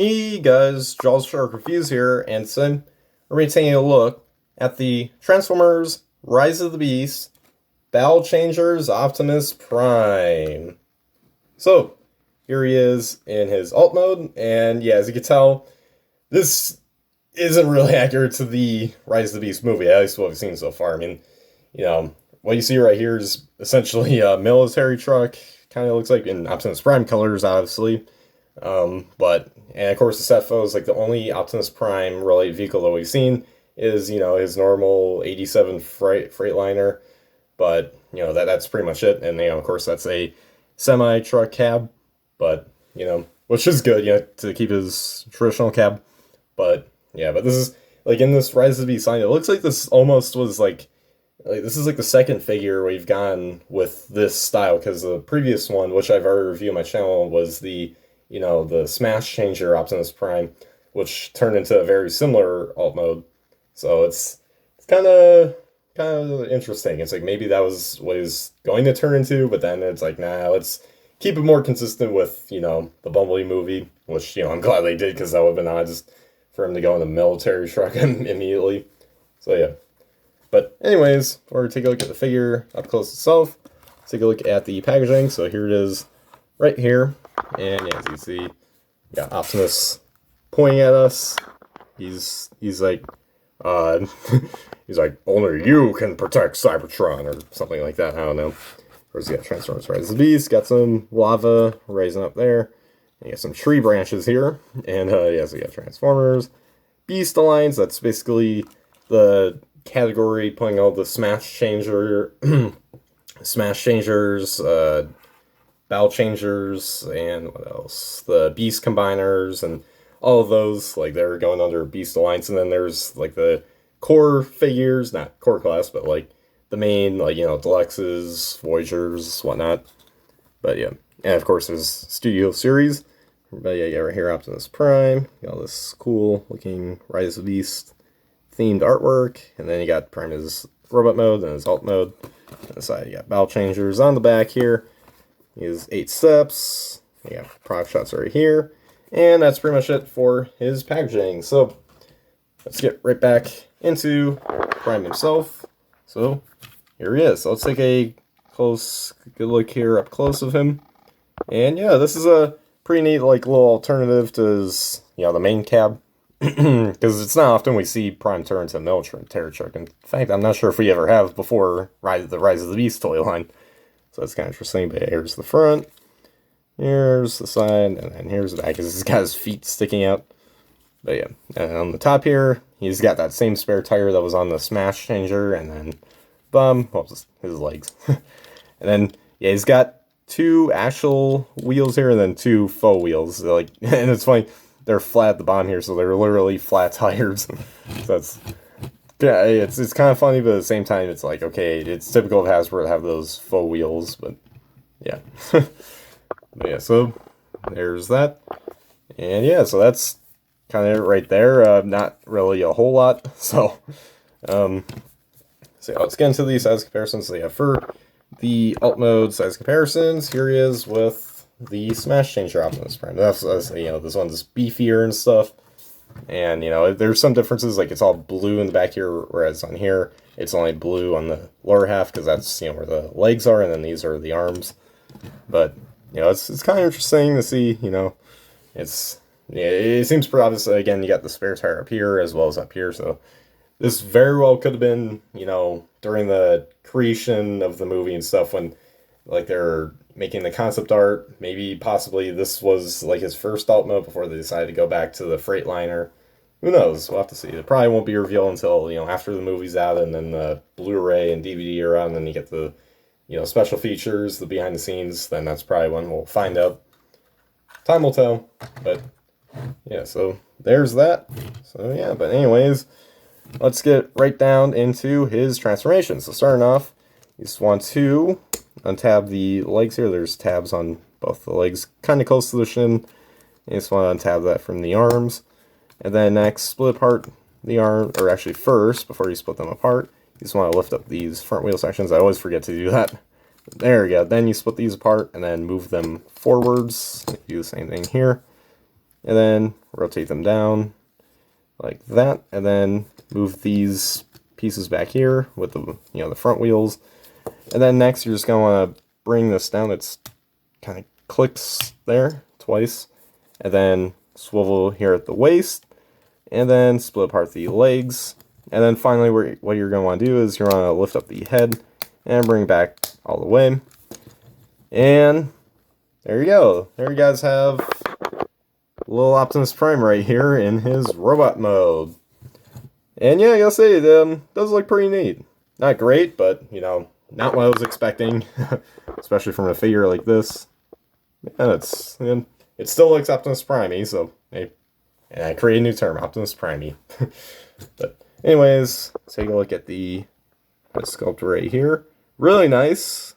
Hey guys, Jaws Shark Reviews here, and today we're going to be taking a look at the Transformers Rise of the Beast Battle Changers Optimus Prime. So, here he is in his alt mode, and yeah, as you can tell, this isn't really accurate to the Rise of the Beast movie, at least what we've seen so far. I mean, what you see right here is essentially a military truck, kind of looks like in Optimus Prime colors, obviously. And of course the Setfo is like the only Optimus Prime related vehicle that we've seen is, his normal 87 Freightliner, but, that's pretty much it, and, of course that's a semi-truck cab, but, which is good, to keep his traditional cab, but, yeah, but this is, like, in this Rise of the Beast line, it looks like this almost was, like, this is like the second figure we've gone with this style, because the previous one, which I've already reviewed on my channel, was the the Smash Changer Optimus Prime, which turned into a very similar alt mode. So it's kind of interesting. It's like maybe that was what he's going to turn into, but then it's like, nah, let's keep it more consistent with the Bumblebee movie, which I'm glad they did, because that would have been odd just for him to go in the military truck immediately. So yeah. But anyways, we're going to take a look at the figure up close itself. Take a look at the packaging. So here it is right here. And yeah, as you see, got Optimus pointing at us. He's like, he's like, only you can protect Cybertron, or something like that. I don't know. Of course, you got Transformers Rise of the Beast. Got some lava rising up there. And you got some tree branches here. And yeah, so you got Transformers Beast Alliance. That's basically the category putting all the Smash Changer, Smash Changers, Battle Changers, and what else? The Beast Combiners, and all of those, like, they're going under Beast Alliance. And then there's, like, the core figures, not core class, but, like, the main, like, Deluxes, Voyagers, whatnot. But, yeah. And, of course, there's Studio Series. But, yeah, right here, Optimus Prime. Got all this cool-looking Rise of the Beast themed artwork. And then you got Prime's robot mode and his alt mode. On the side, you got Battle Changers on the back here. He has 8 steps. We have product shots right here. And that's pretty much it for his packaging. So let's get right back into Prime himself. So here he is. So let's take a good look here up close of him. And yeah, this is a pretty neat, like, little alternative to his, the main cab. Because it's not often we see Prime turn into a military truck. In fact, I'm not sure if we ever have before the Rise of the Beast toy line. So that's kind of interesting. But here's the front, here's the side, and then here's the back, because he's got his feet sticking out. But yeah, and on the top here, he's got that same spare tire that was on the Smash Changer, and then, his legs. And then, yeah, he's got 2 actual wheels here, and then 2 faux wheels. Like, and it's funny, they're flat at the bottom here, so they're literally flat tires. So that's... yeah, it's kind of funny, but at the same time, it's like, okay, it's typical of Hasbro to have those faux wheels, but yeah. But yeah, so there's that. And yeah, so that's kind of it right there. Not really a whole lot. So, let's get into the size comparisons. So yeah, for the alt mode size comparisons, here he is with the Smash Changer Optimus Prime. That's this one's beefier and stuff. And, there's some differences, like it's all blue in the back here, whereas on here, it's only blue on the lower half, because that's, where the legs are, and then these are the arms. But, it's kind of interesting to see, it seems pretty obvious. Again, you got the spare tire up here, as well as up here, so this very well could have been, during the creation of the movie and stuff, when, like, they're making the concept art, maybe possibly this was like his first alt mode before they decided to go back to the Freightliner. Who knows? We'll have to see. It probably won't be revealed until, after the movie's out, and then the Blu-ray and DVD are out, and then you get the, special features, the behind the scenes. Then that's probably when we'll find out. Time will tell. But yeah, so there's that. So yeah, but anyways, let's get right down into his transformation. So starting off, you just want to untab the legs here. There's tabs on both the legs, kind of close to the shin. You just want to untab that from the arms. And then next, split apart the arm, or actually first, before you split them apart, you just want to lift up these front wheel sections. I always forget to do that. There we go. Then you split these apart and then move them forwards. Do the same thing here. and then rotate them down like that, and then move these pieces back here with the the front wheels. And then next you're just gonna want to bring this down. It's kind of clicks there twice, and then swivel here at the waist, and then split apart the legs. And then finally what you're going to want to do is you're going to lift up the head and bring it back all the way. And there you go. There you guys have little Optimus Prime right here in his robot mode. And yeah, I gotta say, it does look pretty neat. Not great, but, not what I was expecting. Especially from a figure like this. And it still looks Optimus Prime-y, so hey, and I created a new term, Optimus Prime-y. But anyways, let's take a look at the head sculpt right here. Really nice.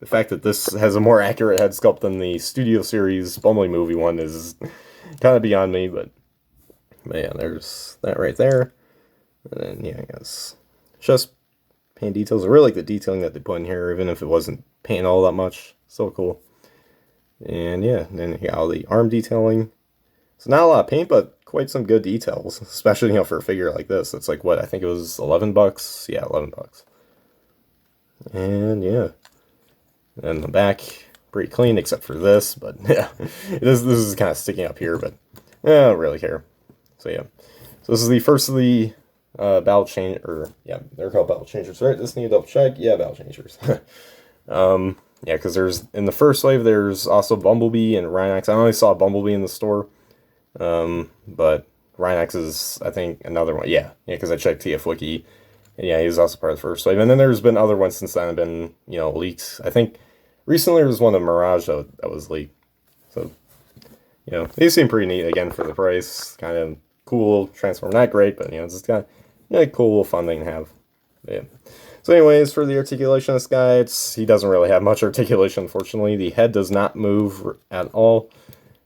The fact that this has a more accurate head sculpt than the Studio Series Bumblebee movie one is kind of beyond me, but yeah, there's that right there. And then, yeah, I guess just paint details. I really like the detailing that they put in here, even if it wasn't painted all that much. So cool. And yeah, then you got all the arm detailing. So not a lot of paint, but quite some good details, especially, for a figure like this. It's like, what, I think it was $11? Yeah, $11. And yeah. And the back, pretty clean, except for this, but yeah. This is kind of sticking up here, but I don't really care. So yeah. So this is the first of the battle change, or yeah, they're called battle changers, right? This need to double check. Yeah, battle changers. Yeah, because there's, in the first wave, there's also Bumblebee and Rhinox. I only saw Bumblebee in the store, but Rhinox is, I think, another one. Yeah, because I checked TF Wiki, and yeah, he's also part of the first wave. And then there's been other ones since then have been, leaks. I think recently there was one of Mirage that was leaked. So, these seem pretty neat, again, for the price. Kind of cool, transform, not great, but, it's just kind of cool, fun thing to have. Yeah. So anyways, for the articulation of this guy, he doesn't really have much articulation, unfortunately. The head does not move at all,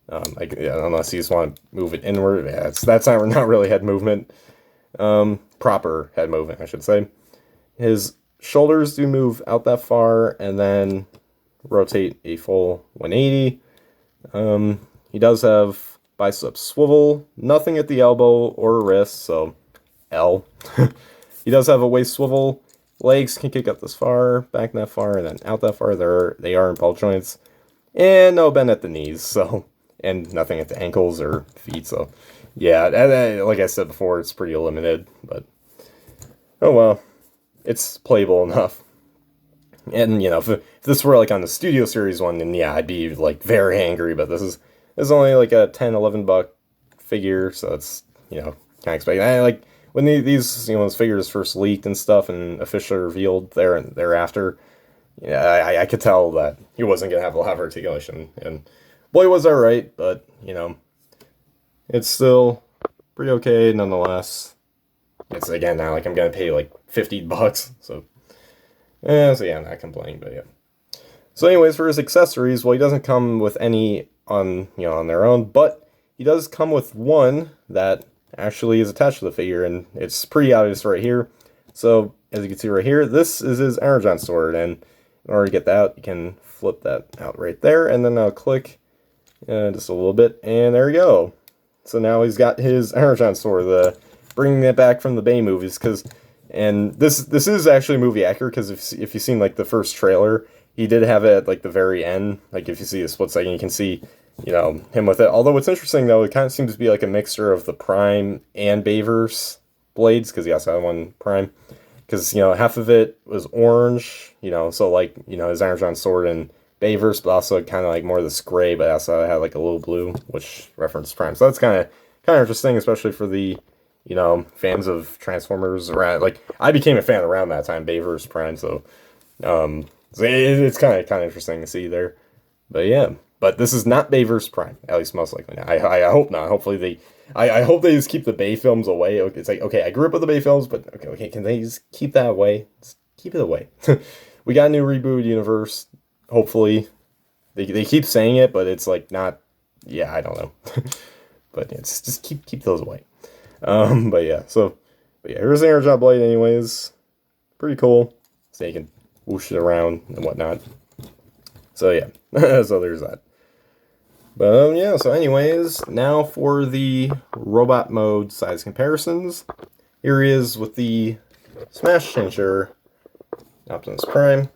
unless you just want to move it inward. Yeah, that's not really head movement. Proper head movement, I should say. His shoulders do move out that far, and then rotate a full 180. He does have bicep swivel, nothing at the elbow or wrist, so L. He does have a waist swivel. Legs can kick up this far, back that far, and then out that far. They are in ball joints. And no bend at the knees, so, and nothing at the ankles or feet, so yeah, like I said before, it's pretty limited, but oh well, it's playable enough. And, if this were like on the Studio Series one, then yeah, I'd be like very angry, but this is only like a $10-11 figure, so it's, kind of expecting. I like when these these figures first leaked and stuff and officially revealed thereafter, yeah, I could tell that he wasn't gonna have a lot of articulation, and boy was I right, but it's still pretty okay nonetheless. It's again not like I'm gonna pay like $50, so yeah, I'm not complaining, but yeah. So anyways, for his accessories, well, he doesn't come with any on their own, but he does come with one that actually is attached to the figure, and it's pretty obvious right here. So as you can see right here, this is his Energon sword, and in order to get that out, you can flip that out right there, and then I'll click just a little bit, and there we go. So now he's got his Energon sword, bringing it back from the Bay movies, and this is actually movie accurate, because if you've seen like the first trailer, he did have it at like the very end. Like if you see a split second, you can see him with it. Although what's interesting though, it kind of seems to be like a mixture of the Prime and Bayverse blades, because he also had one Prime. Because half of it was orange, so like his Energon sword and Bayverse, but also kind of like more of this gray, but also had like a little blue, which referenced Prime. So that's kind of interesting, especially for the fans of Transformers around. Like I became a fan around that time, Bayverse Prime. So it's kind of interesting to see there. But yeah. But this is not Bayverse Prime, at least most likely not. I hope not. Hopefully I hope they just keep the Bay films away. It's like, okay, I grew up with the Bay films, but okay, can they just keep that away? Just keep it away. We got a new reboot universe, hopefully. They keep saying it, but it's like not, yeah, I don't know. But it's just keep those away. But yeah, here's the Energon blade anyways. Pretty cool. So you can whoosh it around and whatnot. So yeah, so there's that. But yeah, so anyways, now for the robot mode size comparisons. Here he is with the Smash Changer Optimus Prime.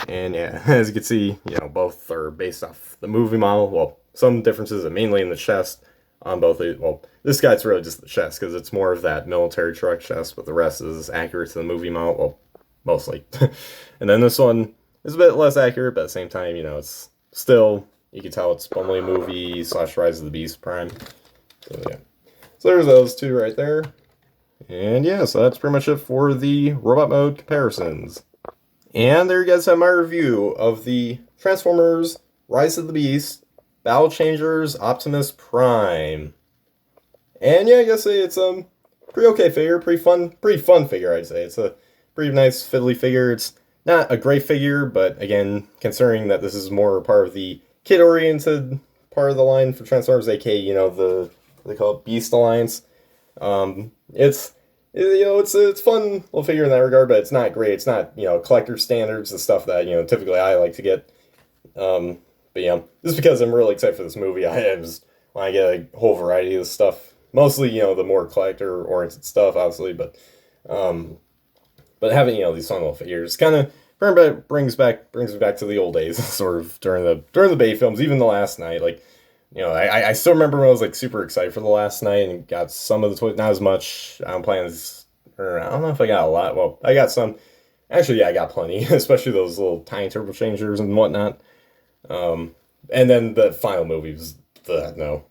And yeah, as you can see, both are based off the movie model. Well, some differences are mainly in the chest on both. Well, this guy's really just the chest because it's more of that military truck chest, but the rest is accurate to the movie model. Well, mostly. And then this one is a bit less accurate, but at the same time, it's still, you can tell it's only a movie / Rise of the Beast Prime. So yeah. So there's those two right there. And yeah, so that's pretty much it for the robot mode comparisons. And there you guys have my review of the Transformers Rise of the Beast Battle Changers Optimus Prime. And yeah, I guess it's pretty okay figure, pretty fun figure, I'd say. It's a pretty nice fiddly figure. It's not a great figure, but again, considering that this is more part of the kid-oriented part of the line for Transformers, aka they call it Beast Alliance. It's fun little figure in that regard, but it's not great. It's not collector standards, the stuff that typically I like to get. But just because I'm really excited for this movie, I want to get a whole variety of stuff. Mostly the more collector oriented stuff, obviously, but having these fun little figures kind of brings me back to the old days, sort of during the Bay films, even the Last Night, like. I still remember when I was like super excited for the Last Night and got some of the toys, not as much. I don't know if I got a lot. Well, I got some. Actually, yeah, I got plenty, especially those little tiny turbo changers and whatnot. And then the final movie was no.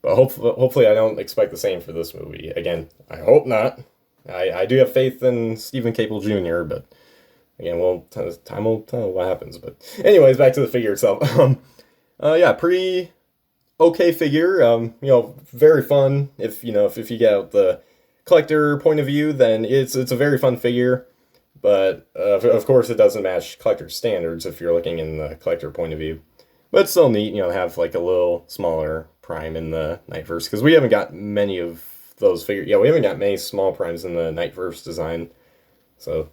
But hopefully I don't expect the same for this movie. Again, I hope not. I do have faith in Stephen Cable Jr., but again, time will tell what happens. But anyways, back to the figure itself. Yeah, pretty okay figure. Very fun. If you get out the collector point of view, then it's a very fun figure. But of course, it doesn't match collector standards if you're looking in the collector point of view. But it's still neat, to have like a little smaller prime in the Nightverse, because we haven't got many of those figures. Yeah, we haven't got many small primes in the Nightverse design. So,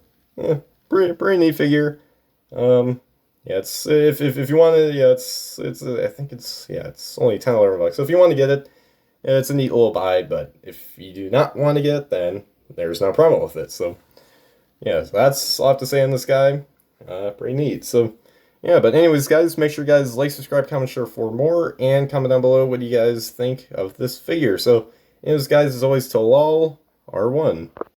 pretty neat figure. Yeah, it's if you want to, I think it's only $10-11. So if you want to get it, it's a neat little buy. But if you do not want to get it, then there's no problem with it. So yeah, so that's all I have to say on this guy. Pretty neat. So yeah, but anyways, guys, make sure you guys like, subscribe, comment, share for more, and comment down below what do you guys think of this figure. So anyways, guys, as always, till all are one.